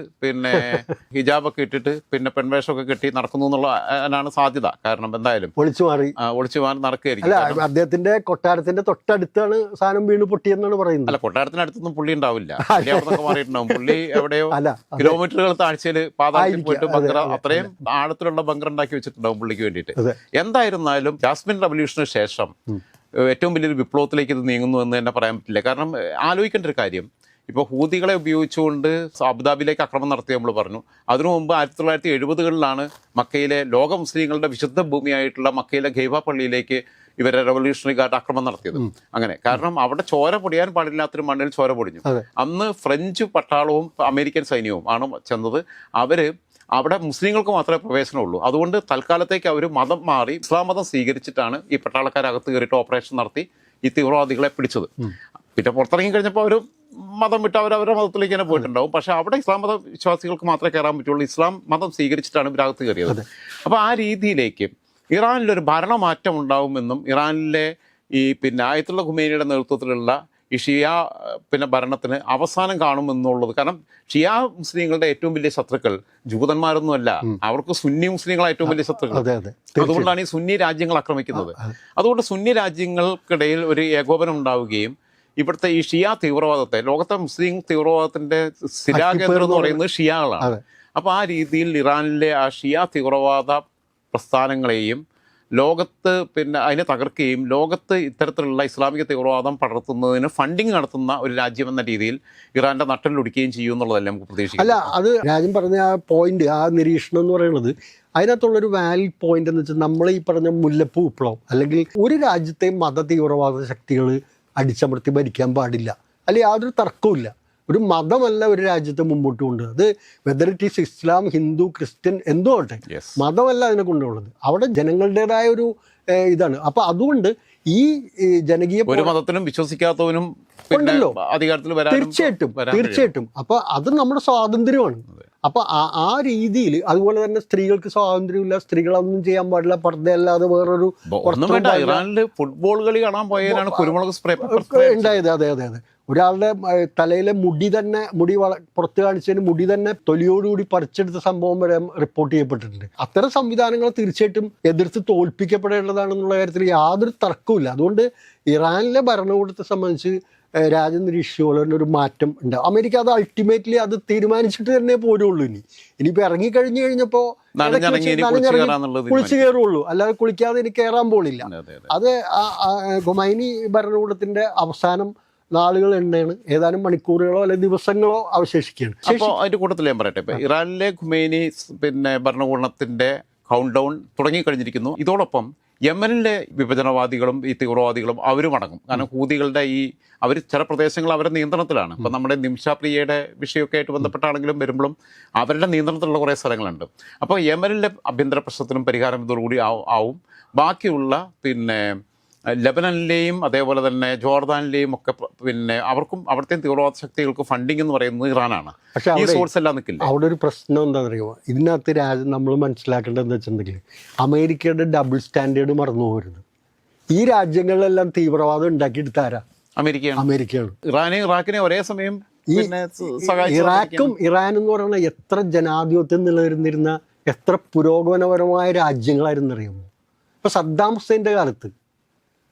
ഹിജാബൊക്കെ ഇട്ടിട്ട് പെൺവേഷമൊക്കെ കെട്ടി നടക്കുന്നു എന്നുള്ളതാണ് സാധ്യത. കാരണം എന്തായാലും ഒളിച്ചു മാറി നടക്കുകയായിരിക്കും. അദ്ദേഹത്തിന്റെ കൊട്ടാരത്തിന്റെ തൊട്ടടുത്താണ് സാധനം വീണ് പൊട്ടിയെന്നാണ് പറയുന്നത്. അല്ല, കൊട്ടാരത്തിനടുത്തൊന്നും പുള്ളി ഉണ്ടാവില്ല, മാറിയിട്ടുണ്ടാവും. പുള്ളി എവിടെയോ കിലോമീറ്ററുകൾ താഴ്ചയിൽ പാതാളത്തിൽ പോയിട്ട് ബങ്കർ, അത്രയും ആഴത്തിലുള്ള ബങ്കർ ഉണ്ടാക്കി വെച്ചിട്ടുണ്ടാവും പുള്ളിക്ക് വേണ്ടിയിട്ട്. എന്തായിരുന്നാലും ജാസ്മിൻ റവല്യൂഷന് ശേഷം ഏറ്റവും വലിയൊരു വിപ്ലവത്തിലേക്ക് ഇത് നീങ്ങുന്നു എന്ന് തന്നെ പറയാൻ പറ്റില്ല. കാരണം ആലോചിക്കേണ്ട ഒരു കാര്യം, ഇപ്പോൾ ഹൂതികളെ ഉപയോഗിച്ചുകൊണ്ട് അബുദാബിയിലേക്ക് ആക്രമണം നടത്തി നമ്മൾ പറഞ്ഞു. അതിനു മുമ്പ് 1970-കളിലാണ് മക്കയിലെ ലോക മുസ്ലിങ്ങളുടെ വിശുദ്ധ ഭൂമിയായിട്ടുള്ള മക്കയിലെ ഖൈബ പള്ളിയിലേക്ക് ഇവരെ റവല്യൂഷണറി ഗാർഡ് ആക്രമണം നടത്തിയത്. അങ്ങനെ കാരണം അവിടെ ചോര പൊടിയാൻ പാടില്ലാത്തൊരു മണ്ണിൽ ചോര പൊടിഞ്ഞു. അന്ന് ഫ്രഞ്ച് പട്ടാളവും അമേരിക്കൻ സൈന്യവും ആണ് ചെന്നത്. അവര് അവിടെ മുസ്ലിങ്ങൾക്ക് മാത്രമേ പ്രവേശനമുള്ളൂ. അതുകൊണ്ട് തൽക്കാലത്തേക്ക് അവർ മതം മാറി ഇസ്ലാം മതം സ്വീകരിച്ചിട്ടാണ് ഈ പട്ടാളക്കാരകത്ത് കയറിയിട്ട് ഓപ്പറേഷൻ നടത്തി ഈ തീവ്രവാദികളെ പിടിച്ചത്. പിന്നെ പുറത്തിറങ്ങി കഴിഞ്ഞപ്പോൾ അവർ മതം വിട്ട് അവരവരുടെ മതത്തിലേക്ക് തന്നെ പോയിട്ടുണ്ടാവും. പക്ഷേ അവിടെ ഇസ്ലാം മത വിശ്വാസികൾക്ക് മാത്രമേ കയറാൻ പറ്റുള്ളൂ. ഇസ്ലാം മതം സ്വീകരിച്ചിട്ടാണ് ഇവരകത്ത് കയറിയത്. അപ്പോൾ ആ രീതിയിലേക്ക് ഇറാനിലൊരു ഭരണമാറ്റം ഉണ്ടാവുമെന്നും ഇറാനിലെ ഈ ആയത്തുള്ള ഖുമൈനിയുടെ നേതൃത്വത്തിലുള്ള ഈ ഷിയ ഭരണത്തിന് അവസാനം കാണുമെന്നുള്ളത്. കാരണം ഷിയ മുസ്ലിങ്ങളുടെ ഏറ്റവും വലിയ ശത്രുക്കൾ ജൂതന്മാരൊന്നുമല്ല, അവർക്ക് സുന്നി മുസ്ലിങ്ങളാണ് ഏറ്റവും വലിയ ശത്രുക്കൾ. അതുകൊണ്ടാണ് ഈ സുന്നി രാജ്യങ്ങൾ ആക്രമിക്കുന്നത്. അതുകൊണ്ട് സുന്നി രാജ്യങ്ങൾക്കിടയിൽ ഒരു ഏകോപനം ഉണ്ടാവുകയും ഇവിടുത്തെ ഈ ഷിയ തീവ്രവാദത്തെ, ലോകത്തെ മുസ്ലിം തീവ്രവാദത്തിന്റെ സ്ഥിരാകേന്ദ്രം എന്ന് പറയുന്നത് ഷിയകളാണ്. അപ്പോൾ ആ രീതിയിൽ ഇറാനിലെ ആ ഷിയ തീവ്രവാദ പ്രസ്ഥാനങ്ങളെയും ലോകത്ത് അതിനെ തകർക്കുകയും ലോകത്ത് ഇത്തരത്തിലുള്ള ഇസ്ലാമിക തീവ്രവാദം പടർത്തുന്നതിന് ഫണ്ടിങ് നടത്തുന്ന ഒരു രാജ്യം എന്ന രീതിയിൽ ഇറാന്റെ നട്ടലിലൊടിക്കുകയും ചെയ്യും എന്നുള്ളതല്ലേ നമുക്ക് പ്രതീക്ഷിക്കാം. അല്ല, അത് രാജ്യം പറഞ്ഞ ആ പോയിന്റ്, ആ നിരീക്ഷണം എന്ന് പറയുന്നത് അതിനകത്തുള്ളൊരു വാലിഡ് പോയിന്റ് എന്ന് വെച്ചാൽ നമ്മൾ ഈ പറഞ്ഞ മുല്ലപ്പൂ വിപ്ലവം അല്ലെങ്കിൽ ഒരു രാജ്യത്തെയും മത തീവ്രവാദ ശക്തികൾ അടിച്ചമർത്തി ഭരിക്കാൻ പാടില്ല, അല്ലെങ്കിൽ യാതൊരു തർക്കവുമില്ല. ഒരു മതമല്ല ഒരു രാജ്യത്തെ മുമ്പോട്ട് കൊണ്ടുപോകുന്നത്. അത് whether it is Islam, Hindu, Christian എന്തോ ആട്ടെ, മതമല്ല അതിനെ കൊണ്ടുപോകുന്നത്. അവിടെ ജനങ്ങളുടേതായ ഒരു ഇതാണ്. അപ്പൊ അതുകൊണ്ട് ഈ ജനകീയ ഒരു മതത്തിനും വിശ്വസിക്കാത്തവനും ഉണ്ടല്ലോ അധികാരത്തിൽ തീർച്ചയായിട്ടും. അപ്പൊ അത് നമ്മുടെ സ്വാതന്ത്ര്യമാണ്. അപ്പൊ ആ രീതിയിൽ അതുപോലെ തന്നെ സ്ത്രീകൾക്ക് സ്വാതന്ത്ര്യമില്ല, സ്ത്രീകളൊന്നും ചെയ്യാൻ പാടില്ല, പർദ്ദയല്ലാതെ വേറൊരു ഇറാനില് ഫുട്ബോൾ കളി കാണാൻ പോയാലാണ് കുരുമുളക് സ്പ്രേ ഉണ്ടായത്. അതെ, ഒരാളുടെ തലയിലെ മുടി പുറത്ത് കാണിച്ചതിന് മുടി തന്നെ തൊലിയോടുകൂടി പറിച്ചെടുത്ത സംഭവം വരെ റിപ്പോർട്ട് ചെയ്യപ്പെട്ടിട്ടുണ്ട്. അത്തരം സംവിധാനങ്ങൾ തീർച്ചയായിട്ടും എതിർത്ത് തോൽപ്പിക്കപ്പെടേണ്ടതാണെന്നുള്ള കാര്യത്തിൽ യാതൊരു തർക്കവുമില്ല. അതുകൊണ്ട് ഇറാനിലെ ഭരണകൂടത്തെ സംബന്ധിച്ച് രാജ്യം നിരീക്ഷിച്ചുപോലെ ഒരു മാറ്റം ഉണ്ടാവും. അമേരിക്ക അത് അൾട്ടിമേറ്റ്ലി അത് തീരുമാനിച്ചിട്ട് തന്നെ പോരുള്ളൂ. ഇനിയിപ്പോൾ ഇറങ്ങിക്കഴിഞ്ഞു കഴിഞ്ഞപ്പോൾ കുളിച്ച് കയറുള്ളൂ, അല്ലാതെ കുളിക്കാതെ ഇനി കയറാൻ പോലില്ല. അത് ഖൊമൈനി ഭരണകൂടത്തിന്റെ അവസാനം നാളുകൾ എണ്ണയാണ്, ഏതാനും മണിക്കൂറുകളോ അല്ലെങ്കിൽ ദിവസങ്ങളോ അവശേഷിക്കുകയാണ്. അപ്പോൾ അതിന്റെ കൂട്ടത്തിൽ ഞാൻ പറയട്ടെ, ഇപ്പൊ ഇറാനിലെ ഖുമൈനി ഭരണകൂടത്തിന്റെ കൗണ്ട് ഡൗൺ തുടങ്ങിക്കഴിഞ്ഞിരിക്കുന്നു. ഇതോടൊപ്പം യമനിലെ വിഭജനവാദികളും ഈ തീവ്രവാദികളും അവരും അടങ്ങും. കാരണം ഹൂതികളുടെ അവർ ചില പ്രദേശങ്ങൾ അവരുടെ നിയന്ത്രണത്തിലാണ്. ഇപ്പം നമ്മുടെ നിംഷാപ്രിയയുടെ വിഷയമൊക്കെ ആയിട്ട് ബന്ധപ്പെട്ടാണെങ്കിലും വരുമ്പോഴും അവരുടെ നിയന്ത്രണത്തിലുള്ള കുറേ സ്ഥലങ്ങളുണ്ട്. അപ്പോൾ യമനിലെ ആഭ്യന്തര പ്രശ്നത്തിനും പരിഹാരം ഇതോടുകൂടി ആവും. ബാക്കിയുള്ള ലെബനനിലെയും അതേപോലെ തന്നെ ജോർദാനിലെയും ഒക്കെ അവർക്കും അവിടുത്തെ തീവ്രവാദ ശക്തികൾക്ക് ഫണ്ടിങ് എന്ന് പറയുന്നത് ഇറാനാണ്. പക്ഷേ ഈ സോഴ്സ് എല്ലാം നിൽക്കില്ല. അവിടെ ഒരു പ്രശ്നം എന്താണെന്ന് അറിയുമോ? ഇതിനകത്ത് രാജ്യം നമ്മൾ മനസ്സിലാക്കേണ്ടത് എന്താ വെച്ചിട്ടുണ്ടെങ്കിൽ അമേരിക്കയുടെ ഡബിൾ സ്റ്റാൻഡേർഡ് മറന്നു പോകരുത്. ഈ രാജ്യങ്ങളിലെല്ലാം തീവ്രവാദം ഉണ്ടാക്കിയെടുത്താരാ? അമേരിക്കയാണ്. ഇറാഖിനെ ഒരേ സമയം ഇറാഖും ഇറാൻ എന്ന് പറയുന്ന എത്ര ജനാധിപത്യം നിലനിന്നിരുന്ന എത്ര പുരോഗമനപരമായ രാജ്യങ്ങളായിരുന്നു അറിയുമോ? ഇപ്പൊ സദ്ദാം ഹുസൈന്റെ കാലത്ത്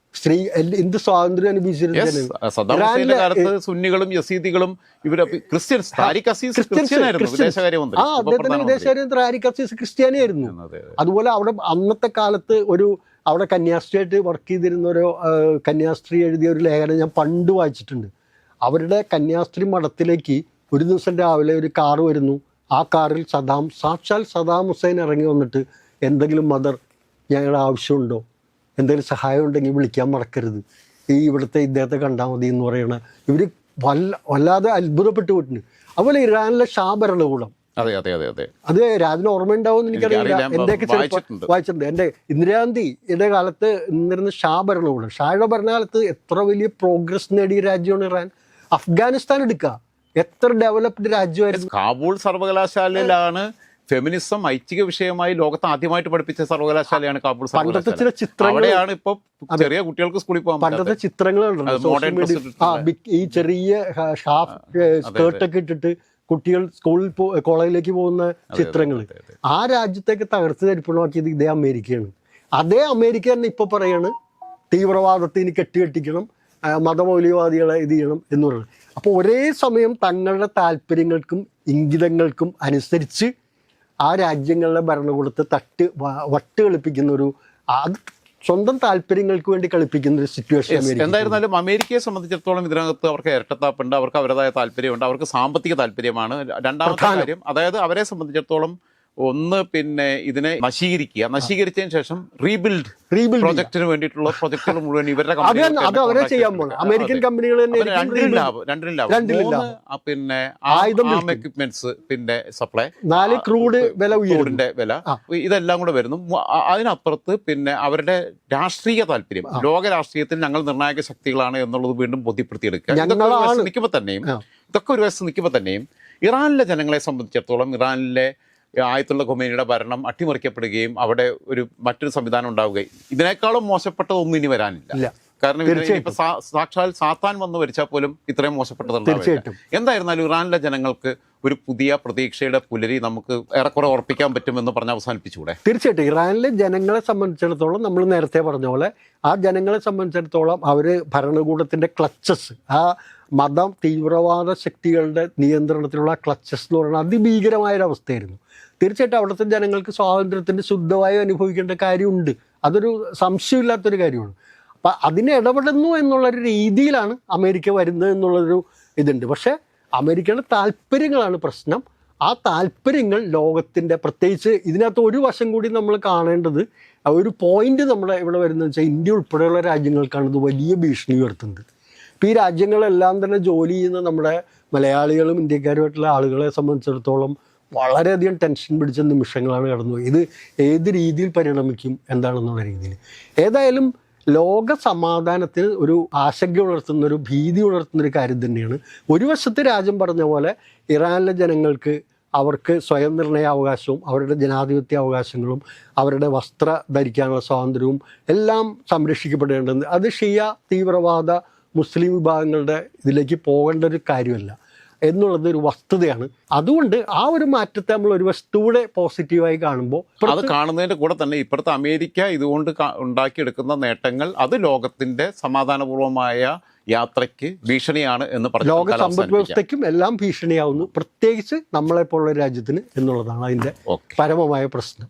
എന്ത് സ്വാതന്ത്ര്യം അനുഭവിച്ചിരുന്നു. സുന്നികളും യസീദികളും ക്രിസ്ത്യൻസ്. ക്രിസ്ത്യാനിയായിരുന്നു. അതുപോലെ അവിടെ അന്നത്തെ കാലത്ത് അവിടെ കന്യാസ്ത്രീ ആയിട്ട് വർക്ക് ചെയ്തിരുന്ന ഒരു കന്യാസ്ത്രീ എഴുതിയ ഒരു ലേഖനം ഞാൻ പണ്ട് വായിച്ചിട്ടുണ്ട്. അവരുടെ കന്യാസ്ത്രീ മഠത്തിലേക്ക് ഒരു ദിവസം രാവിലെ ഒരു കാറ് വരുന്നു. ആ കാറിൽ സാക്ഷാൽ സദ്ദാം ഹുസൈൻ ഇറങ്ങി വന്നിട്ട്, എന്തെങ്കിലും മദർ ഞങ്ങളുടെ ആവശ്യമുണ്ടോ, എന്തെങ്കിലും സഹായം ഉണ്ടെങ്കിൽ വിളിക്കാൻ മറക്കരുത്, ഇവിടുത്തെ ഇദ്ദേഹത്തെ കണ്ടാൽ മതി എന്ന് പറയണ ഇവർ വല്ലാതെ അത്ഭുതപ്പെട്ടു പോയിട്ടുണ്ട്. അതുപോലെ ഇറാനിലെ ഷാ ഭരണകൂടം, അത് രാജ്യം ഓർമ്മ ഉണ്ടാവും എന്ന് എനിക്കറിയില്ല, എന്റെയൊക്കെ വായിച്ചിട്ടുണ്ട്. എൻ്റെ ഇന്ദിരാഗാന്ധിയുടെ കാലത്ത് നിന്നിരുന്ന ഷാ ഭരണകൂടം, ഷായുടെ ഭരണകാലത്ത് എത്ര വലിയ പ്രോഗ്രസ് നേടിയ രാജ്യമാണ് ഇറാൻ. അഫ്ഗാനിസ്ഥാൻ എടുക്കുക, എത്ര ഡെവലപ്ഡ് രാജ്യമായിരുന്നു. കാബൂൾ സർവകലാശാലയിലാണ് ഫെമിനിസം ഐച്ഛിക വിഷയമായി ലോകത്ത് ആദ്യമായിട്ട് പഠിപ്പിച്ച സർവകലാശാലയാണ് കാബൂൾ. പണ്ടത്തെ ചില ചിത്രങ്ങളാണ് ഇപ്പൊ ചെറിയ കുട്ടികൾക്ക് സ്കൂളിൽ പോകാൻ പണ്ടത്തെ ചിത്രങ്ങളുണ്ട്. ഈ ചെറിയ ഹാഫ് സ്കേർട്ടൊക്കെ ഇട്ടിട്ട് കുട്ടികൾ സ്കൂളിൽ കോളേജിലേക്ക് പോകുന്ന ചിത്രങ്ങൾ. ആ രാജ്യത്തേക്ക് തകർത്ത് തരിപ്പണമാക്കിയത് ഇതേ അമേരിക്കയാണ്. അതേ അമേരിക്ക തന്നെ ഇപ്പൊ പറയാണ് തീവ്രവാദത്തിന് കെട്ടിക്കണം, മതമൗലികവാദികളെ ഇത് ചെയ്യണം എന്ന് പറയുന്നത്. അപ്പോൾ ഒരേ സമയം തങ്ങളുടെ താല്പര്യങ്ങൾക്കും ഇംഗിതങ്ങൾക്കും അനുസരിച്ച് ആ രാജ്യങ്ങളുടെ ഭരണകൂടത്തെ വട്ട് കളിപ്പിക്കുന്ന അത് സ്വന്തം താല്പര്യങ്ങൾക്ക് വേണ്ടി കളിപ്പിക്കുന്ന ഒരു സിറ്റുവേഷൻ. എന്തായിരുന്നാലും അമേരിക്കയെ സംബന്ധിച്ചിടത്തോളം ഇതിനകത്ത് അവർക്ക് ഇരട്ടത്താപ്പുണ്ട്, അവർക്ക് അവരുടേതായ താല്പര്യമുണ്ട്, അവർക്ക് സാമ്പത്തിക താല്പര്യമാണ് രണ്ടാമത്തെ കാര്യം. അതായത് അവരെ സംബന്ധിച്ചിടത്തോളം ഒന്ന് പിന്നെ ഇതിനെ നശീകരിച്ചതിന് ശേഷം റീബിൽഡ് റീബിൽഡ് പ്രോജക്റ്റിന് വേണ്ടിയിട്ടുള്ള പ്രൊജക്ടുകൾ മുഴുവൻ ഇവരുടെ അത് അവരെ ചെയ്യാൻ പോകണം. അമേരിക്കൻ കമ്പനികൾ തന്നെ രണ്ടിലും ലാഭം. പിന്നെ ആം എക്യുപ്മെന്റ്സ്, പിന്നെ സപ്ലൈ, 4 ക്രൂഡിന്റെ വില, ഇതെല്ലാം കൂടെ വരുന്നു. അതിനപ്പുറത്ത് പിന്നെ അവരുടെ രാഷ്ട്രീയ താല്പര്യം, ലോക രാഷ്ട്രീയത്തിൽ ഞങ്ങൾ നിർണായക ശക്തികളാണ് എന്നുള്ളത് വീണ്ടും ബോധ്യപ്പെടുത്തിയെടുക്കുക. ഇതൊക്കെ ഒരു വശത്ത് നിൽക്കുമ്പോൾ തന്നെയും ഇറാനിലെ ജനങ്ങളെ സംബന്ധിച്ചിടത്തോളം ഇറാനിലെ ആയത്തുള്ള ഖൊമൈനിയുടെ ഭരണം അട്ടിമറിക്കപ്പെടുകയും അവിടെ മറ്റൊരു സംവിധാനം ഉണ്ടാവുകയും ഇതിനേക്കാളും മോശപ്പെട്ടതൊന്നും ഇനി വരാനില്ല. കാരണം ഇപ്പൊ സാക്ഷാൽ സാത്താൻ വന്ന് ഭരിച്ചാൽ പോലും ഇത്രയും മോശപ്പെട്ടതുണ്ടാവില്ല. എന്തായിരുന്നാലും ഇറാനിലെ ജനങ്ങൾക്ക് ഒരു പുതിയ പ്രതീക്ഷയുടെ പുലരി നമുക്ക് ഏറെക്കുറെ ഉറപ്പിക്കാൻ പറ്റുമെന്ന് പറഞ്ഞ് അവസാനിപ്പിച്ചുകൂടെ? തീർച്ചയായിട്ടും ഇറാനിലെ ജനങ്ങളെ സംബന്ധിച്ചിടത്തോളം നമ്മൾ നേരത്തെ പറഞ്ഞ പോലെ ആ ജനങ്ങളെ സംബന്ധിച്ചിടത്തോളം അവർ ഭരണകൂടത്തിൻ്റെ ക്ലച്ചസ്, ആ മതം തീവ്രവാദ ശക്തികളുടെ നിയന്ത്രണത്തിലുള്ള ക്ലച്ചസ് എന്ന് പറയുന്നത് അതിഭീകരമായൊരവസ്ഥയായിരുന്നു. തീർച്ചയായിട്ടും അവിടുത്തെ ജനങ്ങൾക്ക് സ്വാതന്ത്ര്യത്തിൻ്റെ ശുദ്ധവായു അനുഭവിക്കേണ്ട കാര്യമുണ്ട്. അതൊരു സംശയമില്ലാത്തൊരു കാര്യമാണ്. അപ്പം അതിനെ ഇടപെടുന്നു എന്നുള്ളൊരു രീതിയിലാണ് അമേരിക്ക വരുന്നത് എന്നുള്ളൊരു ഇതുണ്ട്. പക്ഷേ അമേരിക്കയുടെ താല്പര്യങ്ങളാണ് പ്രശ്നം. ആ താല്പര്യങ്ങൾ ലോകത്തിൻ്റെ, പ്രത്യേകിച്ച് ഇതിനകത്ത് ഒരു വശം കൂടി നമ്മൾ കാണേണ്ടത്, ഒരു പോയിന്റ് നമ്മുടെ ഇവിടെ വരുന്നത് വെച്ചാൽ ഇന്ത്യ ഉൾപ്പെടെയുള്ള രാജ്യങ്ങൾക്കാണ് ഇത് വലിയ ഭീഷണി ഉയർത്തുന്നത്. ഇപ്പോൾ ഈ രാജ്യങ്ങളെല്ലാം തന്നെ ജോലി ചെയ്യുന്ന നമ്മുടെ മലയാളികളും ഇന്ത്യക്കാരുമായിട്ടുള്ള ആളുകളെ സംബന്ധിച്ചിടത്തോളം വളരെയധികം ടെൻഷൻ പിടിച്ച നിമിഷങ്ങളാണ് കടന്നുപോയി. ഇത് ഏത് രീതിയിൽ പരിണമിക്കും എന്താണെന്നുള്ള രീതിയിൽ. ഏതായാലും ലോക സമാധാനത്തിന് ഒരു ആശങ്ക ഉണർത്തുന്ന, ഒരു ഭീതി ഉണർത്തുന്നൊരു കാര്യം തന്നെയാണ്. ഒരു വശത്ത് രാജ്യം പറഞ്ഞ പോലെ ഇറാനിലെ ജനങ്ങൾക്ക് അവർക്ക് സ്വയം നിർണയാവകാശവും അവരുടെ ജനാധിപത്യ അവകാശങ്ങളും അവരുടെ വസ്ത്ര ധരിക്കാനുള്ള സ്വാതന്ത്ര്യവും എല്ലാം സംരക്ഷിക്കപ്പെടേണ്ടത്. അത് ഷിയ തീവ്രവാദ മുസ്ലിം വിഭാഗങ്ങളുടെ ഇതിലേക്ക് പോകേണ്ട ഒരു കാര്യമല്ല എന്നുള്ളത് ഒരു വസ്തുതയാണ്. അതുകൊണ്ട് ആ ഒരു മാറ്റത്തെ നമ്മൾ ഒരു വസ്തുവിടെ പോസിറ്റീവായി കാണുമ്പോൾ അത് കാണുന്നതിൻ്റെ കൂടെ തന്നെ ഇപ്പോഴത്തെ അമേരിക്ക ഇതുകൊണ്ട് ഉണ്ടാക്കിയെടുക്കുന്ന നേട്ടങ്ങൾ അത് ലോകത്തിൻ്റെ സമാധാനപൂർവമായ യാത്രയ്ക്ക് ഭീഷണിയാണ് എന്ന് പറഞ്ഞു. ലോക സമ്പദ് വ്യവസ്ഥയ്ക്കും എല്ലാം ഭീഷണിയാവുന്നു, പ്രത്യേകിച്ച് നമ്മളെപ്പോലുള്ള രാജ്യത്തിന് എന്നുള്ളതാണ് അതിൻ്റെ പരമമായ പ്രശ്നം.